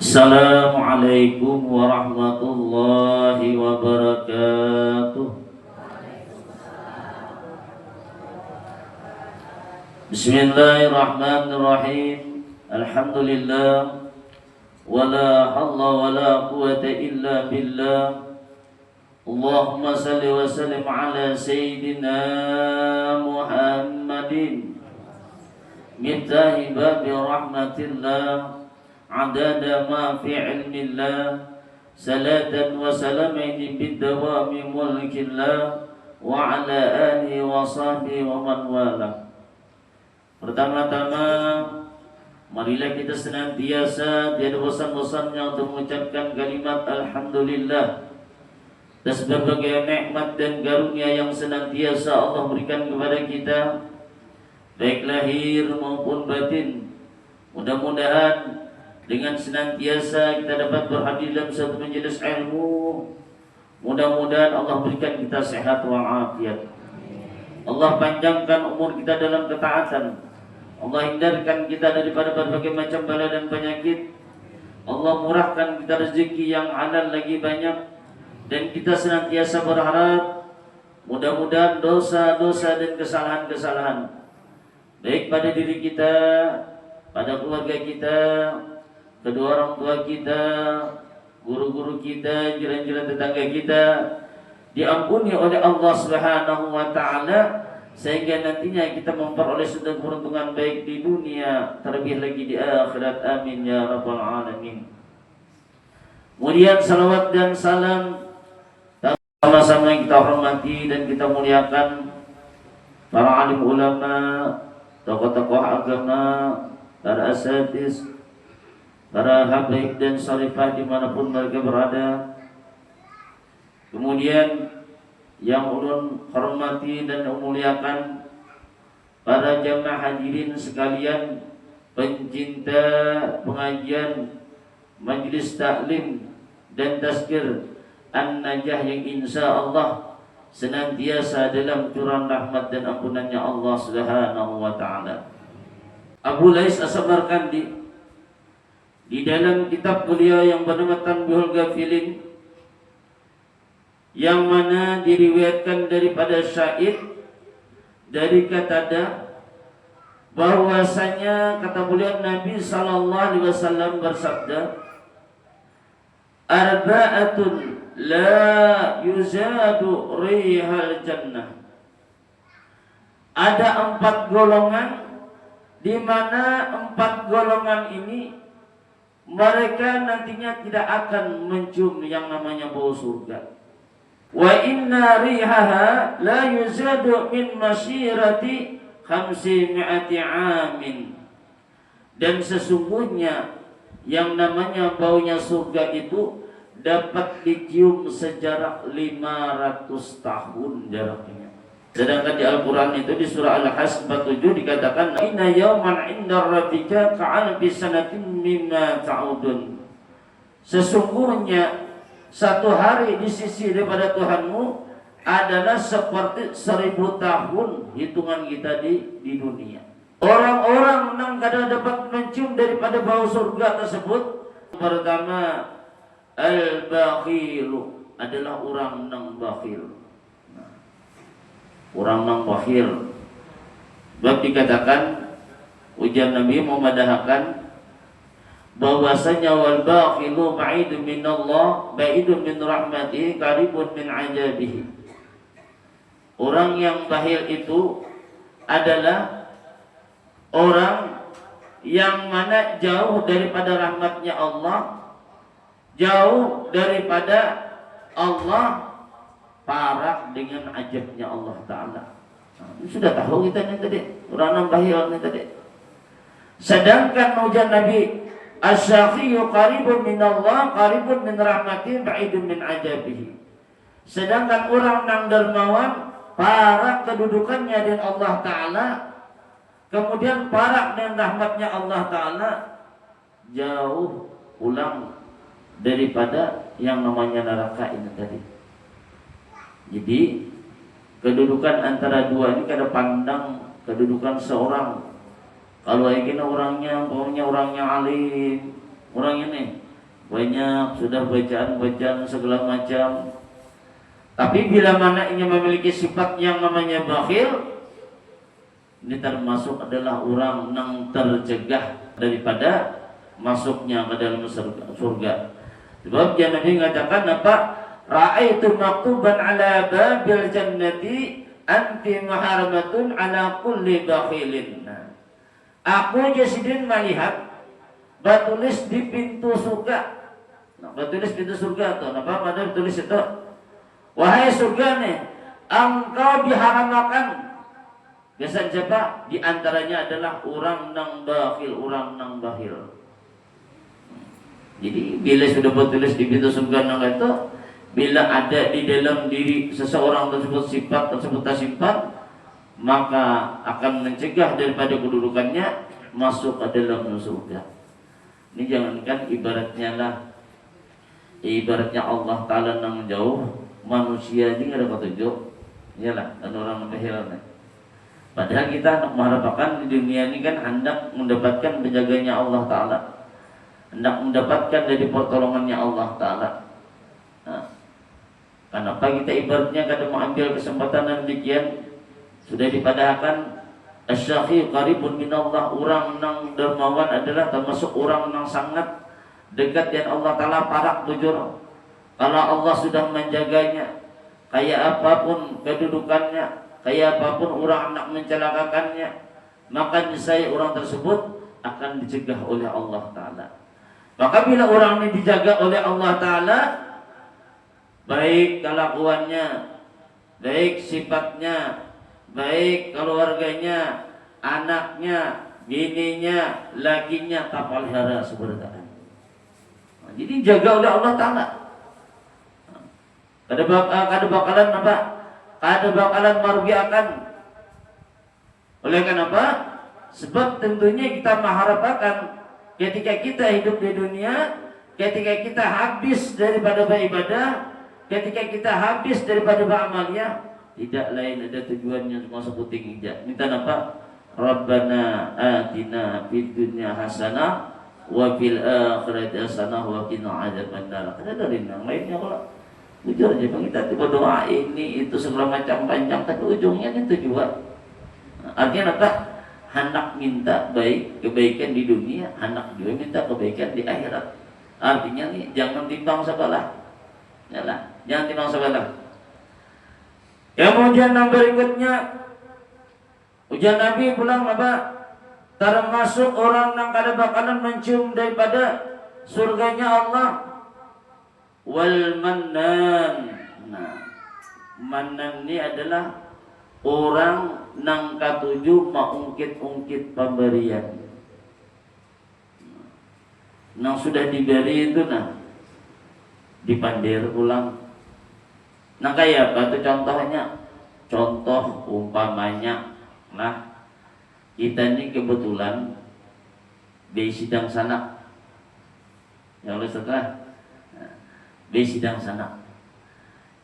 Assalamualaikum warahmatullahi wabarakatuh. Bismillahirrahmanirrahim. Alhamdulillah. Wala halla wala quwata illa billah. Allahumma salli wa sallim ala sayyidina Muhammadin miftahi babi rahmatillah adada ma fi ilmillah salatan wa salamaini bidawami mulkillah wa ala alihi wa sahbihi wa man wala. Pertama-tama marilah kita senantiasa tiada bosan-bosannya untuk mengucapkan kalimat alhamdulillah atas berbagai nikmat dan karunia yang senantiasa Allah berikan kepada kita, baik lahir maupun batin. Mudah-mudahan dengan senantiasa kita dapat berhadir dalam satu majelis ilmu, mudah-mudahan Allah berikan kita sehat walafiat. Allah panjangkan umur kita dalam ketaatan. Allah hindarkan kita daripada berbagai macam bala dan penyakit. Allah murahkan kita rezeki yang halal lagi banyak. Dan kita senantiasa berharap mudah-mudahan dosa-dosa dan kesalahan-kesalahan baik pada diri kita, pada keluarga kita, kedua orang tua kita, guru-guru kita, jiran-jiran tetangga kita diampuni oleh Allah Subhanahu wa taala, sehingga nantinya kita memperoleh suatu keberuntungan baik di dunia terlebih lagi di akhirat. Amin ya rabbal alamin. Kemudian salawat dan salam sama-sama yang kita hormati dan kita muliakan para alim ulama, tokoh-tokoh agama, para asatidz, para habaib dan sharifah dimanapun mereka berada. Kemudian yang ulun hormati dan muliakan para jamaah hadirin sekalian, pencinta pengajian majlis taklim dan tazkir An-Najah yang insya Allah senantiasa dalam curahan rahmat dan ampunannya Allah Subhanahu wa taala. Abu Lais As-Samarkandi di dalam kitab beliau yang bernama Tanbihul Ghafilin, yang mana diriwayatkan daripada Syaid dari Qatadah bahwasanya kata beliau Nabi sallallahu alaihi wasallam bersabda, arba'atun la yuzadu rihal jannah. Ada 4 golongan, di mana 4 golongan ini mereka nantinya tidak akan mencium yang namanya bau surga. Wa inna rihaha la yuzadu min masyirati 500 amin. Dan sesungguhnya yang namanya baunya surga itu dapat dicium sejarak 500 tahun jaraknya. Sedangkan di Al-Quran itu di surah Al-Hasr 47 dikatakan inna yawman inda rabbika ka'alfi sanatin mimma ta'udun. Sesungguhnya satu hari di sisi daripada Tuhanmu adalah seperti 1000 tahun hitungan kita di dunia. Orang-orang yang kadang dapat mencium daripada bau surga tersebut, pertama al-bakhilu adalah orang nang bakhil. Orang nang bakhil. Sebab dikatakan ujian Nabi memadahkan bahwasanya wal bakhilu ba'idun minallah, ba'idun min rahmatihi, qaribun min ajabihi. Orang yang bakhil itu adalah orang yang mana jauh daripada rahmatnya Allah, jauh daripada Allah, parah dengan ajabnya Allah Ta'ala. Ini sudah tahu kita nih tadi, orang bahil nih tadi. Sedangkan ujian Nabi as-sakhiyu qaribun minallah, qaribun min rahmatin, ba'idun min ajabihi. Sedangkan orang yang dermawan, parah kedudukannya dengan Allah Ta'ala, kemudian parah dengan rahmatnya Allah Ta'ala, jauh pulang daripada yang namanya neraka ini tadi. Jadi kedudukan antara dua ini kada pandang kedudukan seorang. Kalau yang orangnya orangnya alim, orang ini banyak sudah bacaan-bacaan segala macam. Tapi bila mana ingin memiliki sifat yang namanya bakhil, ini termasuk adalah orang yang tercegah daripada masuknya ke dalam surga. Sebab dia Nabi mengatakan apa? Ra'aitu maktuban ala babil jannati anti muharamatun ala kulli bakhilin. Nah, aku Jasidin melihat batulis di pintu surga. Nah, batulis pintu surga tuh. Apa ada tulis itu? Wahai surga nih, engkau diharamakan. Biasa siapa? Di antaranya adalah orang nang bakhil, orang nang bakhil. Jadi bila sudah bertulis di pintu surga nang itu, bila ada di dalam diri seseorang tersebut sifat tersebut tersimpan, maka akan mencegah daripada kedudukannya masuk ke dalam surga. Ini jangankan ibaratnya Allah Ta'ala nang jauh, manusia ini ada petunjuk, iyalah dan orang bakhil. Padahal kita mengharapkan di dunia ini kan hendak mendapatkan penjaganya Allah Ta'ala, hendak mendapatkan dari pertolongannya Allah Ta'ala. Nah, kenapa kita ibaratnya kadang mengambil kesempatan yang demikian? Sudah dipadahkan Asy-Syaqi qaribun minallah, orang yang dermawan adalah termasuk orang yang sangat dekat dengan Allah Ta'ala, parak bujur. Kalau Allah sudah menjaganya, kayak apapun kedudukannya, kayak apapun orang nak mencelakakannya, maka niscaya orang tersebut akan dicegah oleh Allah Ta'ala. Maka bila orang ini dijaga oleh Allah Ta'ala, baik kelakuannya, baik sifatnya, baik keluarganya, anaknya, bininya, lakinya, tapalihara sebenarnya. Jadi jaga oleh Allah Ta'ala. Kada bakalan apa? Kada bakalan merugikan. Oleh kenapa? Sebab tentunya kita mengharapkan ketika kita hidup di dunia, ketika kita habis daripada beribadah, ketika kita habis daripada beramalnya, tidak lain ada tujuannya cuma sebuting ijab. Minta apa? Rabbana atina fid dunya hasanah wa fil akhirati hasanah wa qina adzabannar. Ada dari yang lainnya kalau jujur aja bang, kita tiba doa ini itu segala macam panjang, tapi ujungnya itu tujuan. Artinya apa? Hendak minta baik kebaikan di dunia, hendak juga minta kebaikan di akhirat. Artinya nih jangan timbang sebelah, yalah, jangan timbang sebelah. Kemudian yang berikutnya, ujian Nabi pulang apa? Termasuk orang yang kada bakalan mencium daripada surganya Allah. Wal mannan. Nah, mannan ini adalah orang nang katuju mengungkit-ungkit pemberian. Nang sudah diberi itu nah dipandir ulang. Nah kayak apa itu contohnya? Contoh umpamanya, nah kita ini kebetulan di sidang sanak, ya oleh setelah di sidang sanak.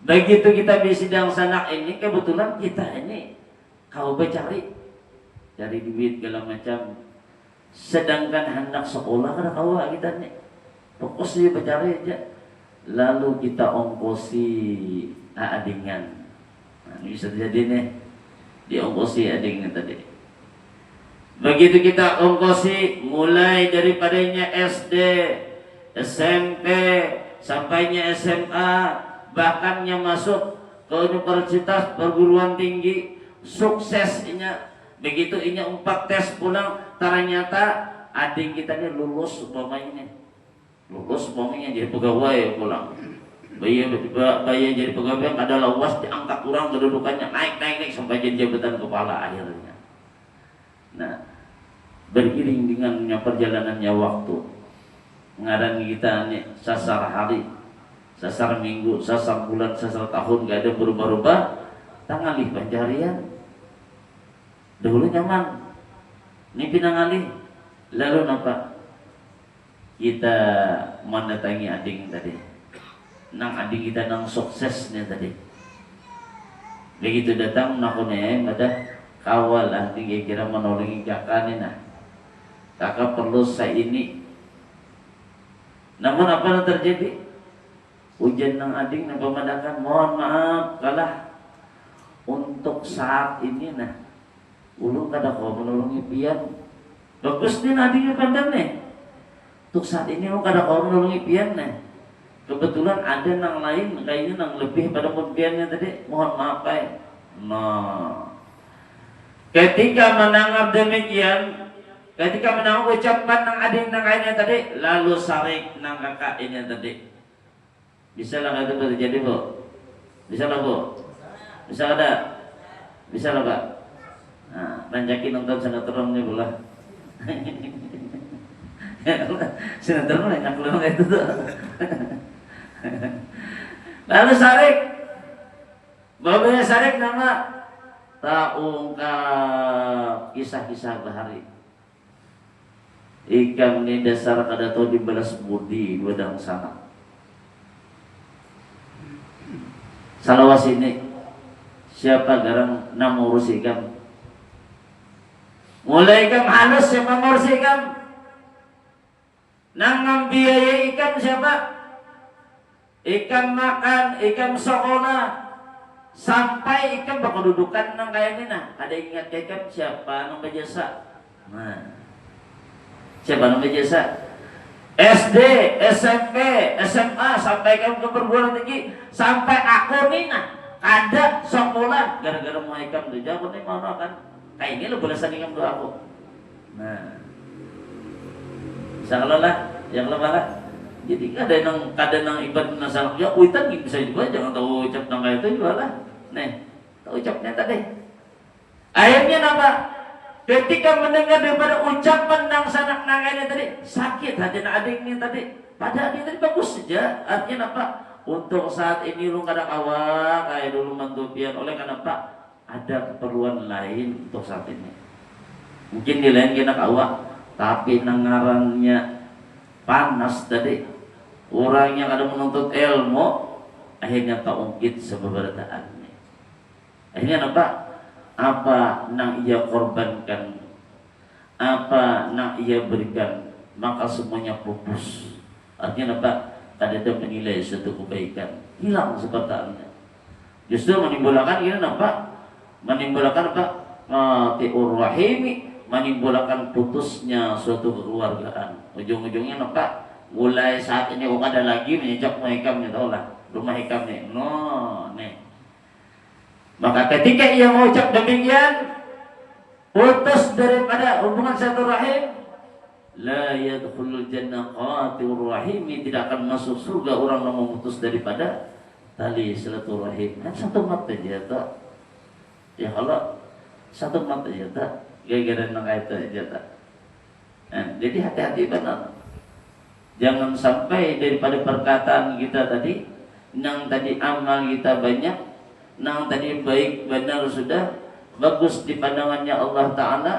Begitu kita di sidang sanak ini, kebetulan kita ini kau bercari cari duit segala macam, sedangkan hendak sekolah kada kau kita nih fokus dia bercari aja, lalu kita ongkosi adingan. Nah, ini bisa terjadi nih, diongkosi adingan tadi. Begitu kita ongkosi mulai daripadanya SD, SMP, sampainya SMA, bahkan yang masuk ke universitas perguruan tinggi, suksesnya. Begitu ini 4 tes pulang, ternyata adik kita ini lulus umpamanya. Lulus umpamanya jadi pegawai pulang. Bayar jadi pegawai yang adalah UAS, diangkat kurang kedudukannya, naik sampai jadi jabatan kepala akhirnya. Nah, beriring dengannya perjalanannya waktu, ngaran kita nih sasar hari, sasar minggu, sasar bulan, sasar tahun, gak ada berubah-ubah. Tangalih pencarian dahulu nyaman ini pinangalih, lalu nampak kita mendatangi ading tadi, nang ading kita nang suksesnya tadi. Begitu datang nakunnya ada kawal lah, kira menolongi kakak nih. Nah kakak perlu saya ini Namun apa yang terjadi? Hujan nang ading nang pemadakan, mohon maaf kalah untuk saat ini nah. Ulun kada kau menolongi pian. Bagus nih adingnya pandang nih. Untuk saat ini ulun kada kau menolongi pian nih. Kebetulan ada nang lain kayaknya nang lebih pada piannya tadi. Mohon maaf ay. Nah, ketika menanggap demikian, ketika menanggap ucapan nang ading nang lainnya tadi, lalu sarik nang kakak ini tadi. Bisa lah itu terjadi bu? Bisa lah bu? Bisa ada? Bisa lah pak? Nah, ranjakin nonton sinetronnya pula. Sinetron banyak loh itu tuh. Lalu sarik, bapaknya sarik nama tak ungkap kisah-kisah bahari. Ikan ini dasar kada tahu dibalas budi wedang sana. Salawas ini siapa garang namurus ikan. Mulai ikan halus siapa ngurus ikan. Nang membiayai ikan siapa? Ikan makan, ikan sekolah, sampai ikan berkedudukan nang kayak ini nah. Ada ingat ikan siapa nang berjasa? Nah, siapa nang berjasa? SD, SMP, SMA, sampai ikan ke perguruan tinggi, sampai aku nih nah. Ada sekolah gara-gara mau ikan tuh jago nih mana kan? Kayak ini lo boleh sandingan doa aku. Nah, bisa kalau lah, yang lebih lah. Jadi kadang nang ibadah nasal ya kuitan bisa juga jangan tahu ucap nang kayak itu juga lah. Nih, tahu ucapnya tadi. Akhirnya apa? Ketika mendengar daripada ucapan nang sanak nangainya tadi sakit hati nang adiknya tadi. Padahal dia tadi bagus saja. Artinya apa? Untuk saat ini lu kada awak kayak dulu mantupian oleh karena apa? Ada keperluan lain untuk saat ini. Mungkin di lain kena awak, tapi nangarannya panas tadi. Orang yang ada menuntut ilmu akhirnya tak ungkit sebabarataan. Akhirnya apa? Apa nang ia korbankan, apa nang ia berikan, maka semuanya pupus. Artinya apa? Kada ada menilai suatu kebaikan, hilang sepertinya. Justru menimbulkan ini apa? Menimbulkan apa? Matiur rahimi, menimbulkan putusnya suatu kekeluargaan. Ujung-ujungnya apa? Mulai saat ini kok ada lagi menyejak rumah hikamnya, tau lah rumah hikamnya. No, nih. Maka ketika ia mengucap demikian, putus daripada hubungan silaturahim, la yadkhulul jannah qatir rahim, tidak akan masuk surga orang yang memutus daripada tali silaturahim. Kan satu mata aja tak. Ya kalau satu mata aja tak, gara-gara nang itu aja tak. Nah, jadi hati-hati benar. Jangan sampai daripada perkataan kita tadi, nang tadi amal kita banyak, nang tadi baik benar sudah bagus di pandangannya Allah Ta'ala,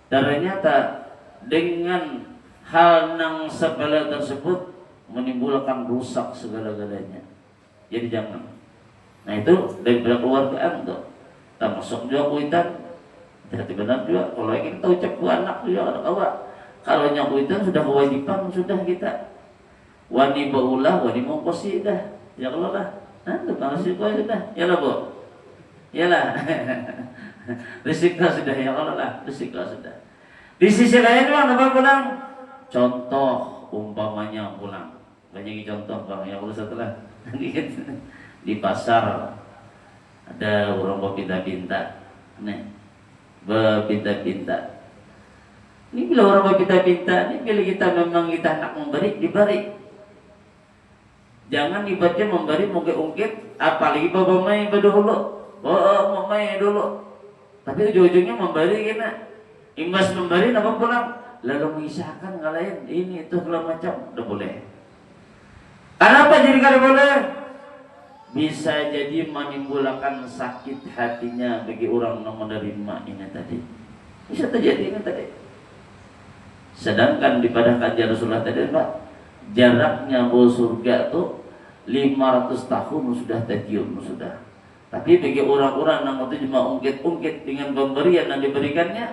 ternyata dengan hal nang sepele tersebut menimbulkan rusak segala-galanya. Jadi jangan. Nah itu daripada keluargaan tuh, termasuk juga kuitan. Hati-hati benar juga. Kalau kita ucap ke anak juga anak awak. Kalau nyakuitan sudah kewajiban sudah kita. Wani baulah, wani mongkosi dah. Ya kalau lah. Nah, tukang risiko sudah. Ya lah bu. Ya lah. Risiko sudah ya kalau lah. Risiko sudah. Di sisi lain bang, apa pulang? Contoh umpamanya pulang. Banyak contoh bang. Ya kalau setelah di pasar ada orang berpinta-pinta. Nih, berpinta-pinta. Ini bila orang berpinta-pinta, ini bila kita memang kita nak memberi, diberi. Jangan ibaratnya memberi mungkit-ungkit, apalagi bawa main dulu, bawa main dulu. Tapi ujung-ujungnya memberi kena, imbas memberi apa pulang, lalu mengisahkan ngalahin ini itu segala macam, udah boleh. Kenapa jadi kada boleh? Bisa jadi menimbulkan sakit hatinya bagi orang yang menerima ini tadi. Bisa terjadi ini tadi. Sedangkan di pada kajian Rasulullah tadi Pak, jaraknya bau surga tuh 500 tahun sudah tercium sudah. Tapi bagi orang-orang yang itu cuma ungkit-ungkit dengan pemberian yang diberikannya,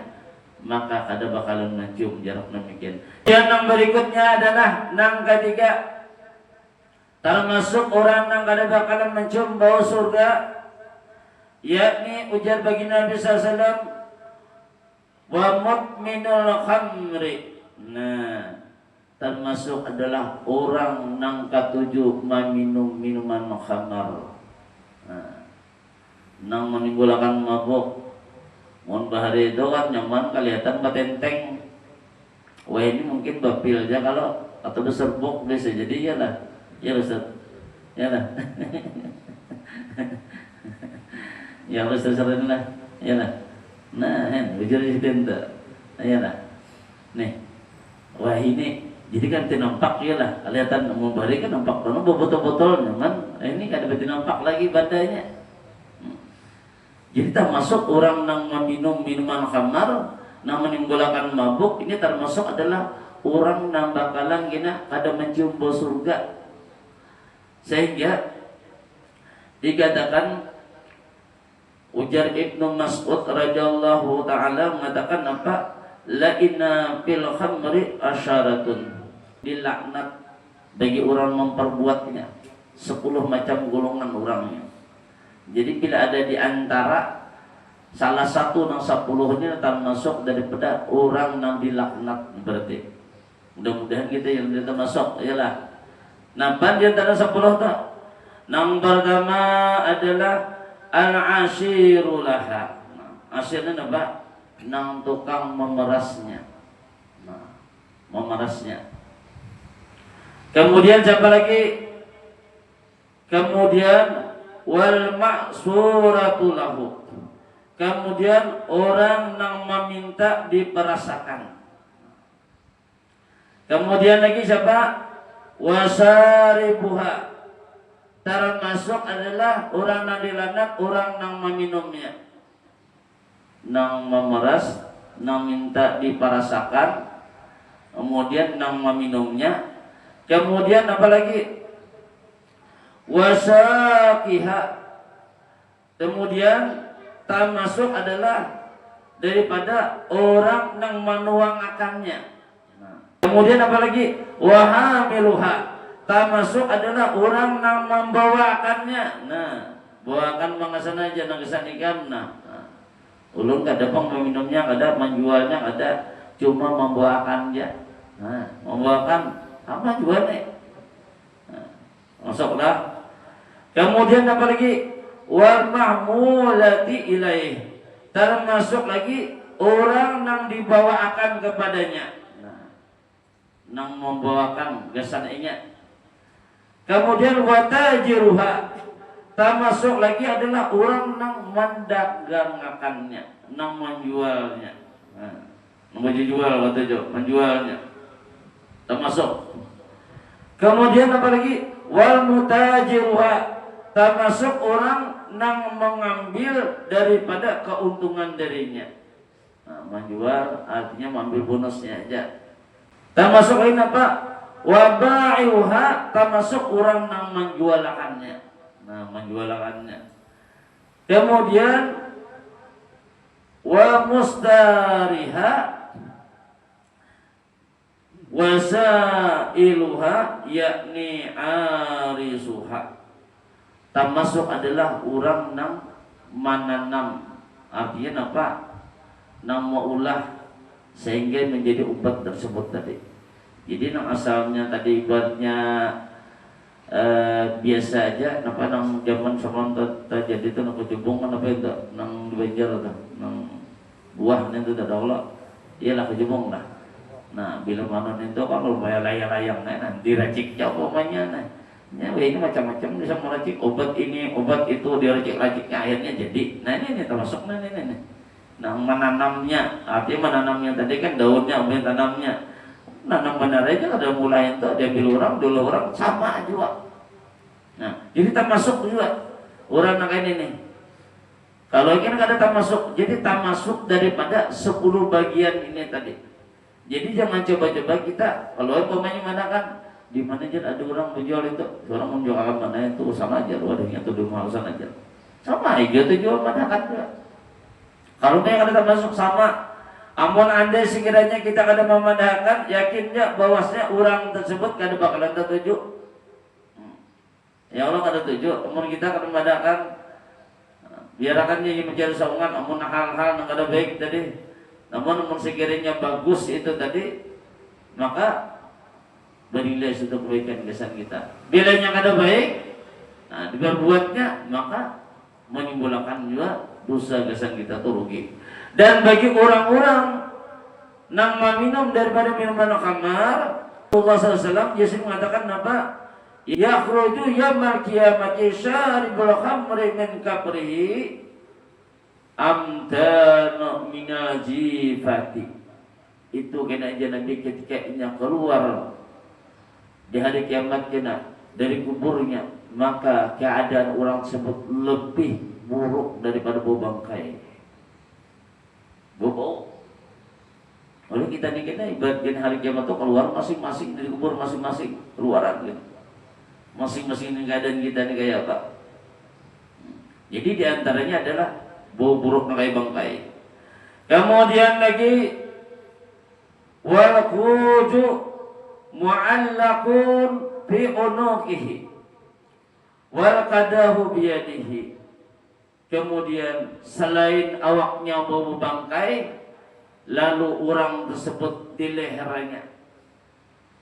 maka kada bakalan mencium jarak demikian. Yang berikutnya adalah nang ketiga, termasuk orang yang kada bakalan mencium bau surga, yakni ujar bagi Nabi SAW, wa mudminul khamri. Nah, termasuk adalah orang nang katujuh meminum minuman khamar. Nah, nang menimbulkan mabuk. Mohon bahari itu kan nyaman kelihatan batenteng. Wah ini mungkin bapil aja kalau atau serbuk bisa jadi ya lah. Ya Ustaz. Ya lah. Ya Ustaz sering lah. Ya lah. Nah, bujur di situ. Ya lah. Nih. Wah ini jadi kan tinampak ya lah. Kelihatan mau bahari kan nampak kono botol-botol nyaman. Ini kada nampak lagi badannya. Jadi termasuk orang yang meminum minuman khamar, yang menimbulkan mabuk, ini termasuk adalah orang yang bakalan gina kada mencium bau surga. Sehingga dikatakan ujar Ibnu Mas'ud radhiyallahu taala mengatakan apa? La inna fil khamri asyaratun. Dilaknat bagi orang memperbuatnya 10 macam golongan orangnya. Jadi bila ada di antara salah satu nang 10 ini termasuk daripada orang yang dilaknat berarti. Mudah-mudahan kita yang termasuk ialah. Nah, di antara 10 itu yang pertama adalah al-asyiru laha. Nah, asyirnya apa? Nang tukang memerasnya. Nah, memerasnya. Kemudian siapa lagi? Kemudian wal ma'suratu lahu. Kemudian orang yang meminta diperasakan. Kemudian lagi siapa? Wasaribuha. Termasuk adalah orang yang dilaknat, orang yang meminumnya. Yang memeras, yang minta diperasakan, kemudian yang meminumnya. Kemudian apa lagi? Wasaqiha. Kemudian termasuk adalah daripada orang yang menuangkannya. Kemudian apa lagi? Wahamiluha. Termasuk adalah orang yang membawakannya. Nah, bawakan mangasan aja nang kesanikan. Nah, ulun kada pang meminumnya, kada menjualnya, kada cuma membawakannya. Nah, membawakan apa jualnya? Nah, masuklah. Kemudian apa lagi? Wal mahmulati ilaih. Termasuk lagi orang yang dibawakan kepadanya. Nah, yang membawakan kesananya. Kemudian watajiruha. Termasuk lagi adalah orang yang mendagangkannya, yang menjualnya. Nah, menjual watajo, menjualnya. Termasuk. Kemudian apa lagi? Wal mutajiruha. Termasuk orang yang mengambil daripada keuntungan darinya. Nah, menjual artinya mengambil bonusnya aja. Termasuk lain apa? Waba'iuha. Termasuk orang yang menjualakannya. Nah, menjualakannya. Kemudian wa mustariha wasailuha yakni arisuha. Termasuk adalah orang yang menanam, artinya apa? Yang mengolah sehingga menjadi obat tersebut tadi. Jadi yang asalnya tadi ibaratnya biasa aja, apa nang zaman sebelum terjadi itu nang kecubung kan apa itu, nang dibanjar itu, nang buah itu dah Allah, iyalah kecubung lah. Nah bila mana itu kalau layang-layang, nah diracik jauh pokoknya, nah. Ya, ini macam-macam bisa meracik obat ini, obat itu, diracik-raciknya akhirnya jadi. Nah ini termasuk ini. Nah menanamnya, artinya menanamnya tadi kan daunnya, ambil tanamnya. Nanam benar aja ada mulai itu, dia ambil orang, dulu orang sama juga. Nah jadi termasuk juga orang yang kayak ini. Kalau ini ada termasuk, jadi termasuk daripada 10 bagian ini tadi. Jadi jangan coba-coba kita, kalau umpamanya mana kan di mana aja ada orang menjual itu, orang menjual apa mana itu sama aja, lu ada yang tuduh malusan aja, sama aja tuh jual mana kan juga. Kalau yang ada termasuk sama, Amun andai sekiranya kita kada memandangkan, yakinnya bahwasanya orang tersebut kada bakalan tertuju. Ya Allah kada tuju. Amun kita kada memandangkan, biarkan dia mencari saungan. Amun hal-hal yang kada baik tadi, namun amun sekiranya bagus itu tadi, maka bernilai suatu kebaikan kesan kita. Bila yang kada baik, nah diperbuatnya, maka menimbulkan juga dosa kesan kita tuh rugi. Dan bagi orang-orang yang meminum daripada minuman khamar, Rasulullah SAW Yesus mengatakan apa? Yakhruju yaumal qiyamati syaribul khamri min kabrihi amdanu minal jifati. Itu kena aja Nabi ketika inya keluar di hari kiamat kena dari kuburnya, maka keadaan orang tersebut lebih buruk daripada bau bangkai. Bau. Oleh kita nih kena ibaratkan hari kiamat itu keluar masing-masing dari kubur masing-masing keluaran gitu. Masing-masing keadaan kita nih kayak apa? Jadi diantaranya adalah bau buruk kayak bangkai. Kemudian lagi wal khuju mu'allaqun fi unuqihi wal qadahu biyadihi. Kemudian selain awaknya bau bangkai, lalu orang tersebut di lehernya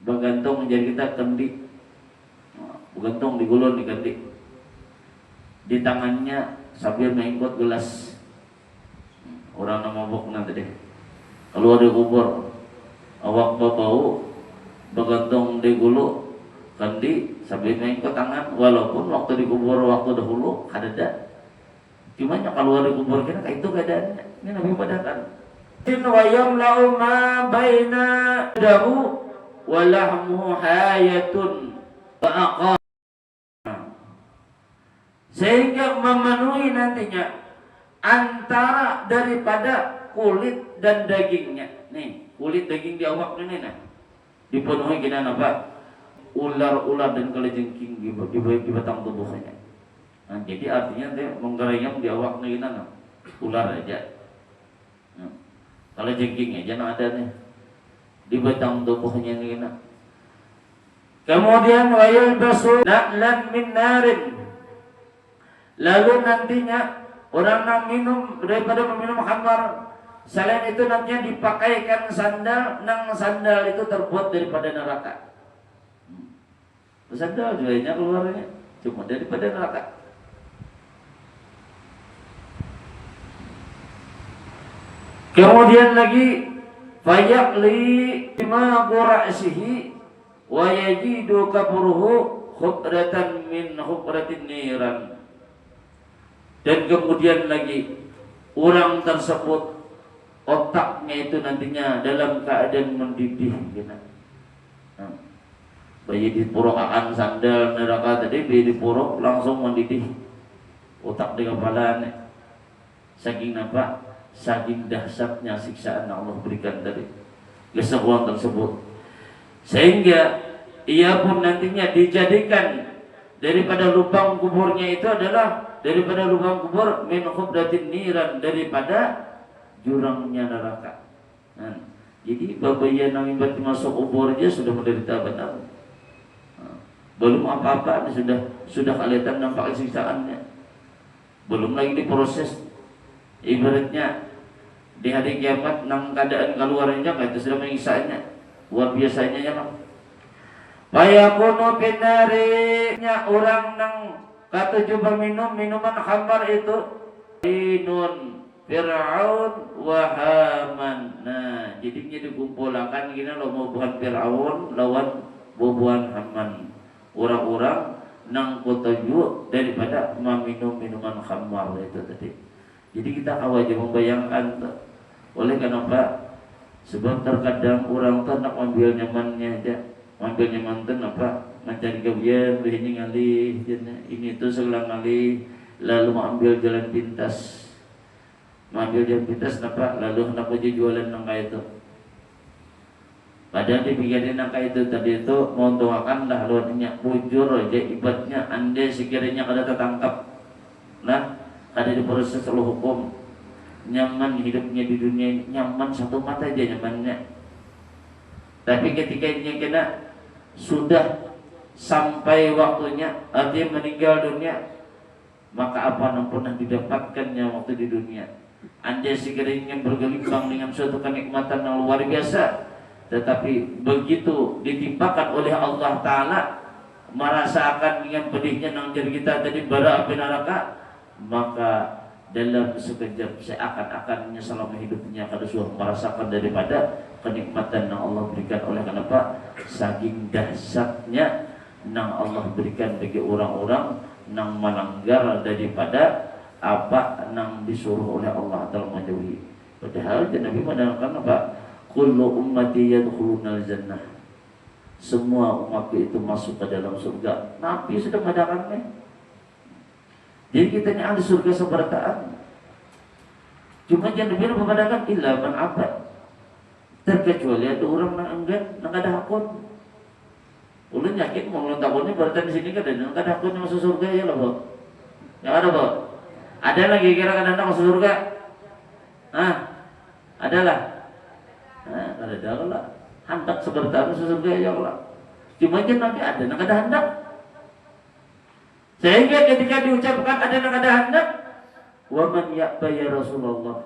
bergantung menjadi kita kendi, bergantung di gulung di kendi, di tangannya sambil mengikut gelas. Orang nama mabuk nanti deh keluar di kubur, awak bau bergantung di gulu kendi sambil mengikut tangan, walaupun waktu di kubur waktu dahulu ada. Cuma kalau ada kubur kita itu keadaannya. Ini Nabi padahkan. Wa yamla'u ma baina dahu wa lahmu hayatun wa aqam. Sehingga memenuhi nantinya antara daripada kulit dan dagingnya. Nih, kulit daging di awak ini nah. Dipenuhi kena apa? Ular-ular dan kalajengking di batang tubuhnya. Nah, jadi artinya dia menggerayam di awak nih nah, ular aja. Nah, kalau jengking aja nah ada nih di batang tubuhnya nih nah. Kemudian wayal basu na'lan min narin. Lalu nantinya orang yang minum daripada meminum khamar, selain itu nantinya dipakaikan sandal, nang sandal itu terbuat daripada neraka. Sandal juga keluarnya cuma daripada neraka. Kemudian lagi fayaqli bima qura'sihi wa yajidu kabruhu khudratan min khudratin niran. Dan kemudian lagi orang tersebut otaknya itu nantinya dalam keadaan mendidih gitu. Nah, bayi dipurokkan sandal neraka tadi, bayi dipurok langsung mendidih otak di kepala nih. Saking apa? Saking dahsyatnya siksaan Allah berikan dari keseruan tersebut, sehingga ia pun nantinya dijadikan daripada lubang kuburnya itu adalah daripada lubang kubur min khubdatin niran, daripada jurangnya neraka. Nah, jadi babayan yang ibarat masuk kubur aja sudah menderita benar. Nah, belum apa-apa sudah kelihatan nampak siksaannya, belum lagi diproses. Ibaratnya di hari kiamat nang keadaan keluarnya itu sudah mengiksanya luar biasanya ya bang. Bayakunu binarinya orang nang ketujuh berminum minuman khamar itu Inun Fir'aun wa Haman. Nah jadinya dikumpulkan gini loh, bubuhan Fir'aun lawan bubuhan Haman, orang-orang nang ketujuh daripada meminum minuman khamar itu tadi. Jadi kita wajib membayangkan oleh kenapa? Sebab terkadang orang tuh nak ambil nyamannya aja, ambil nyaman tuh apa? Mencari kebiayaan, begini ngalih, ini tuh segelang ngalih, lalu mengambil jalan pintas, mengambil jalan pintas, apa? Lalu hendak uji jualan nangka itu. Padahal dipikirin nangka itu tadi itu mau doakan lah lawannya bujur aja ibaratnya anda sekiranya kada tertangkap, nah ada di proses seluruh hukum. nyaman hidupnya di dunia ini, nyaman satu mata aja nyamannya. Tapi ketika ini kena sudah sampai waktunya, artinya meninggal dunia, maka apa yang pernah didapatkannya waktu di dunia. Andai sekiranya bergelimbang dengan suatu kenikmatan yang luar biasa, tetapi begitu ditimpakan oleh Allah Ta'ala, merasakan dengan pedihnya nang diri kita tadi bara api neraka, maka dalam sekejap seakan-akannya selama hidupnya kada sudah merasakan daripada kenikmatan yang Allah berikan. Oleh kenapa? Saking dahsyatnya nang Allah berikan bagi orang-orang nang melanggar daripada apa nang disuruh oleh Allah Ta'ala menjauhi. Padahal Nabi menerangkan apa? Kullu ummati yadkhulunal jannah. Semua umatku itu masuk ke dalam surga. Nabi sudah mengatakannya. Jadi kita ini ahli surga seberataan. Cuma jangan bilang memadakan illa man abad. Terkecuali ada orang yang enggan, yang ada hakun. Ulun yakin mau tahunnya berarti di sini kan ada yang ada hakun yang masuk surga ya loh, Bok. Yang ada, Bok. Ada lagi kira kadang masuk surga? Ah, ada lah. Nah, ada lah. Hendak seberataan masuk surga ya Allah. Cuma jangan nanti ada yang ada hendak. Sehingga ketika diucapkan ada yang ada hendak, wa man ya'ba ya Rasulullah.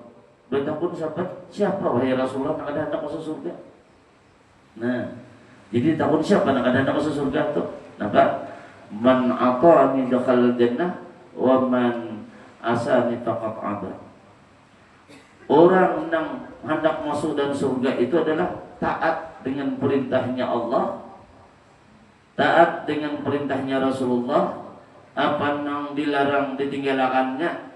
Bertakun sahabat, siapa wahai Rasulullah yang ada hendak masuk surga? Nah, jadi takun siapa yang ada hendak masuk surga tuh? Nampak? Man ata'ani dakhala jannah wa man asani faqad aba. Orang yang hendak masuk dalam surga itu adalah taat dengan perintahnya Allah, taat dengan perintahnya Rasulullah, apa yang dilarang ditinggalkannya,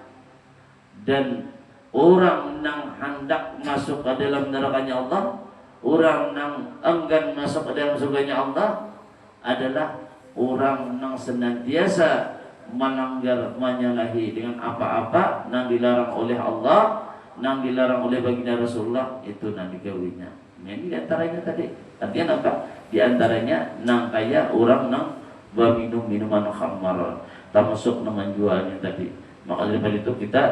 dan orang yang hendak masuk ke dalam nerakanya Allah, orang yang enggan masuk ke dalam surganya Allah adalah orang yang senantiasa melanggar, menyalahi dengan apa-apa yang dilarang oleh Allah, yang dilarang oleh baginda Rasulullah, itu yang digawinya. Ini diantaranya tadi. Artinya apa? Diantaranya nang kaya orang nang minum minuman khamar, termasuk nang menjualnya tadi. Maka daripada itu kita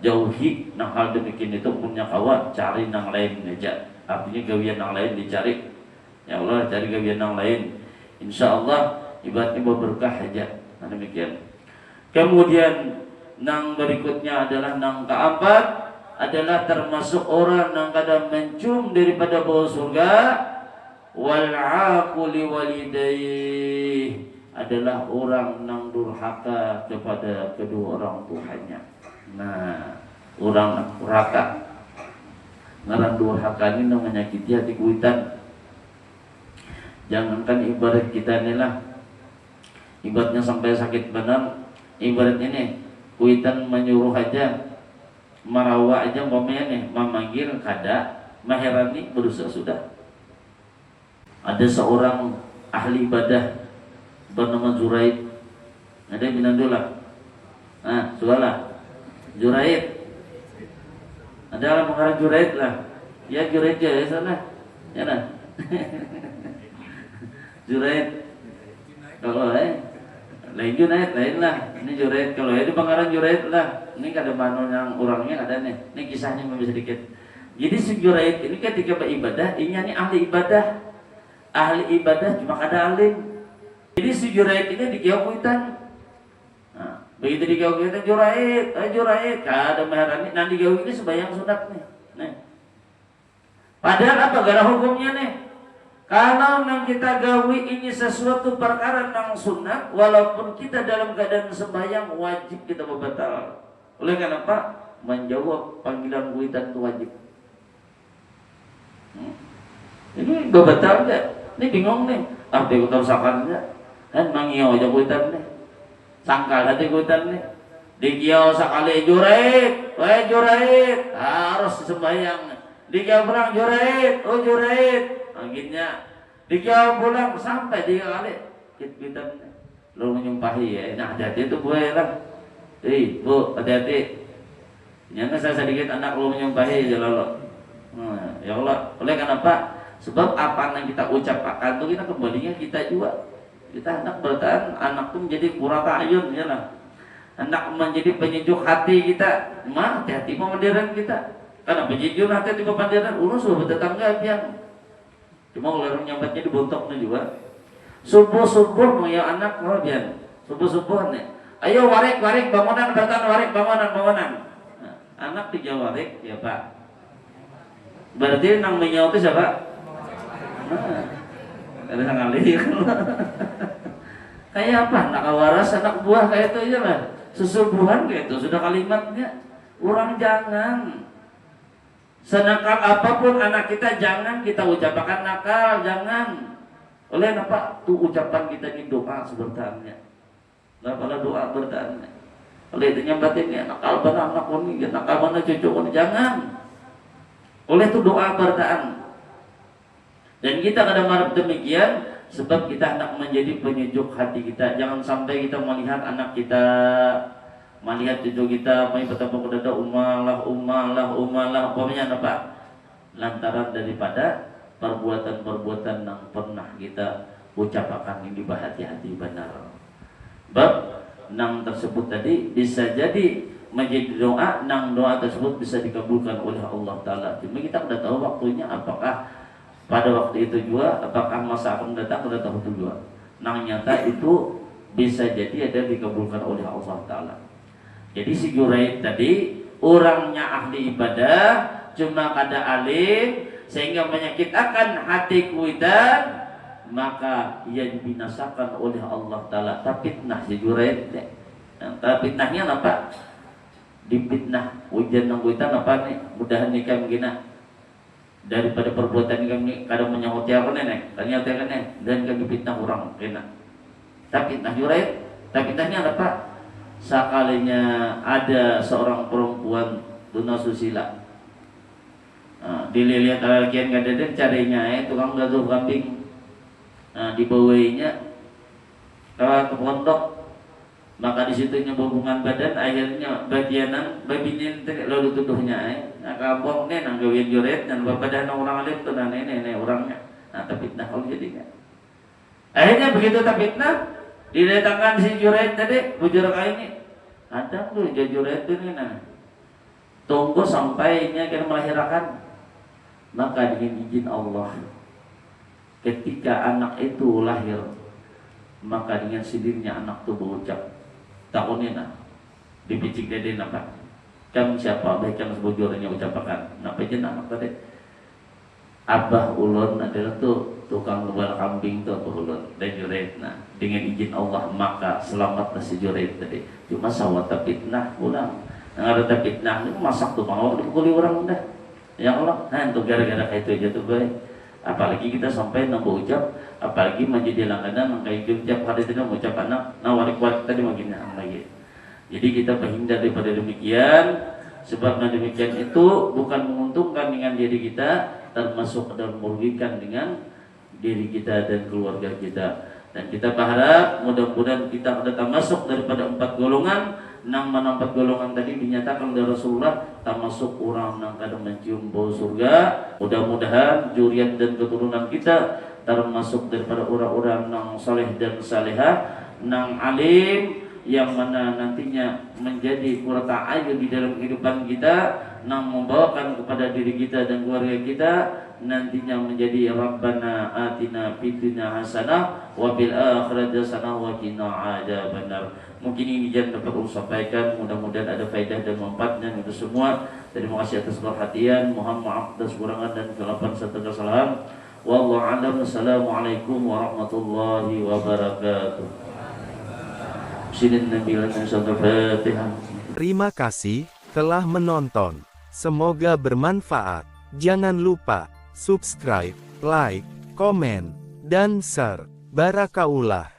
jauhi nang hal demikian itu punya kawan, cari nang lain aja. Artinya gawian nang lain dicari. Ya Allah, cari gawian nang lain. Insya Allah ibaratnya berkah aja. Nah demikian. Kemudian nang berikutnya adalah nang keempat, adalah termasuk orang yang kadang mencium daripada bau surga. Wal aquli walidayh, adalah orang yang durhaka kepada kedua orang tuanya. Nah, orang durhaka, ngaran durhaka ini menyakiti hati kuitan. Jangankan ibarat kita ini lah, ibaratnya sampai sakit benar. Ibarat ini kuitan menyuruh aja, marawa aja umpamanya nih, memanggil kada, maherani berusaha sudah. Ada seorang ahli ibadah bernama Juraid. Ada bilang dulu lah. Nah, sualah Juraid. Ada orang mengarang Juraid lah. Ya Juraid ya sana. Ya nah. Juraid. Kalau lain Junaid lain lah. Ini Juraid. Kalau ini pengarang Juraid lah. Ini kada mano yang orangnya ada nih. Ini kisahnya memang sedikit. Jadi si Juraid ini ketika beribadah, ini ahli ibadah. Ahli ibadah cuma kada alim. Jadi si Juraid ini dikiau kuitan. Nah, begitu dikiau kuitan Juraid, Juraid, kada meherani. Nah dikiau ini sembahyang sunat nih. Nih. Padahal apa gara hukumnya nih? Kalau nang kita gawi ini sesuatu perkara nang sunat, walaupun kita dalam keadaan sembahyang, wajib kita membatal. Oleh karena apa? Menjawab panggilan kuitan itu wajib. Ini batal enggak? Ini bingung nih. Ah, dia tahu sakarnya. Kan mangiau aja kuitan nih. Sangkal hati kuitan nih. Dikiau sakali Juraid, wahai Juraid, harus sembahyang. Dikiau pulang Juraid, oh Juraid. Akhirnya dikiau pulang sampai 3 kali. Kuitan nih. Lu menyumpahi ya. Nah, hati-hati itu gue lah. Bu, hati-hati. Jangan saya sedikit anak lu menyumpahi aja lo. Nah, ya Allah. Oleh kenapa? Sebab apa yang kita ucapkan itu kita kembalinya kita juga. Kita hendak bertahan anak itu menjadi qurrata ayun ya lah. hendak menjadi penyejuk hati kita. Mah hati-hati pemandiran kita. Karena penyejuk hati di pemandiran urus sudah bertetangga biang. Cuma orang nyambatnya di bontoknya juga. Subuh-subuh mau ya anak mau biar. Subuh-subuh nih. Ayo warik bangunan bertan warik bangunan. Nah, anak dijawarik ya Pak. Berarti nang menyau itu siapa? Nah, ada sekali kayak apa? Anak waras, anak buah kayak itu aja lah. Susubuhan kayak itu sudah kalimatnya. Orang jangan senakal apapun anak kita jangan kita ucapkan nakal, jangan. Oleh apa? Tuh ucapan kita ini doa sebenarnya. Pada doa bertanya. Oleh itu nyambatinnya nakal mana anak ini, nakal mana cucu ini, jangan. Oleh itu doa bertaan. Dan kita kadang marah demikian sebab kita hendak menjadi penyejuk hati kita. Jangan sampai kita melihat anak kita, melihat cucu kita, main bertemu kepada umalah, umpamanya apa? Lantaran daripada perbuatan-perbuatan yang pernah kita ucapkan ini hati-hati benar. Bab nang tersebut tadi bisa jadi menjadi doa, nang doa tersebut bisa dikabulkan oleh Allah Ta'ala. Cuma kita sudah tahu waktunya, apakah pada waktu itu juga, apakah masa akan datang, sudah tahu juga. Nang nyata itu bisa jadi ada dikabulkan oleh Allah Ta'ala. Jadi si Juraid tadi orangnya ahli ibadah, cuma kada alim sehingga menyakitkan hati kuitan, maka ia dibinasakan oleh Allah Ta'ala. Fitnah si Juraid. Fitnahnya apa? Dipitnah ujian nang kuitan apa nih? Mudahan nikah begina daripada perbuatan kami kadang menyangkut aku nenek ternyata kan dan kami fitnah orang kena. Fitnah Juraid. Fitnahnya apa? Sekalinya ada seorang perempuan tuna susila, dilihat lalakian kadang carinya tukang gaduh kambing. Dibawainya ke pondok, maka disitunya hubungan badan, akhirnya bagianan babinin lalu tuduhnya kabong nih nang gawin Juraid dan bapak dan orang alim tuh nenek orangnya. Fitnah kalau jadinya akhirnya begitu fitnah didatangkan si Juraid tadi bujur ini ada tuh Juraid ini tunggu sampainya kena melahirkan, maka dengan izin Allah ketika anak itu lahir, maka dengan sendirinya anak itu berucap takunina dibicik dede apa kamu siapa baik yang sebujurnya ucapakan napa aja anak tadi abah ulun adalah tuh tukang lebal kambing tuh abah ulun dan Juraid. Dengan izin Allah maka selamatlah si Juraid tadi. Cuma sawat fitnah pulang ada fitnah itu masak tuh mau dipukuli orang udah ya Allah. Itu gara-gara kayak itu aja tuh baik. Apalagi kita sampai nambah ucap, apalagi menjadi langganan kayak tiap hari tidak mengucap anak, warik tadi makin lagi. Jadi kita menghindar daripada demikian, sebab demikian itu bukan menguntungkan dengan diri kita, termasuk dalam merugikan dengan diri kita dan keluarga kita. Dan kita berharap mudah-mudahan kita akan masuk daripada 4 golongan. Nang mana 4 golongan tadi dinyatakan oleh Rasulullah termasuk orang yang kadang mencium bau surga. Mudah-mudahan juriat dan keturunan kita termasuk daripada orang-orang yang saleh dan salehah, nang alim yang mana nantinya menjadi qurrata ayun di dalam kehidupan kita, nang membawakan kepada diri kita dan keluarga kita nantinya menjadi Rabbana atina fid dunya hasanah wa bil akhirati hasanah wa qina adzabannar. Mungkin ini jangan dapat saya sampaikan, mudah-mudahan ada faedah dan manfaatnya itu semua. Terima kasih atas perhatian, mohon maaf atas kekurangan dan kelapan serta kesalahan. Wallahu a'lam. Assalamualaikum warahmatullahi wabarakatuh. Terima kasih telah menonton. Semoga bermanfaat. Jangan lupa subscribe, like, komen, dan share. Barakaullah.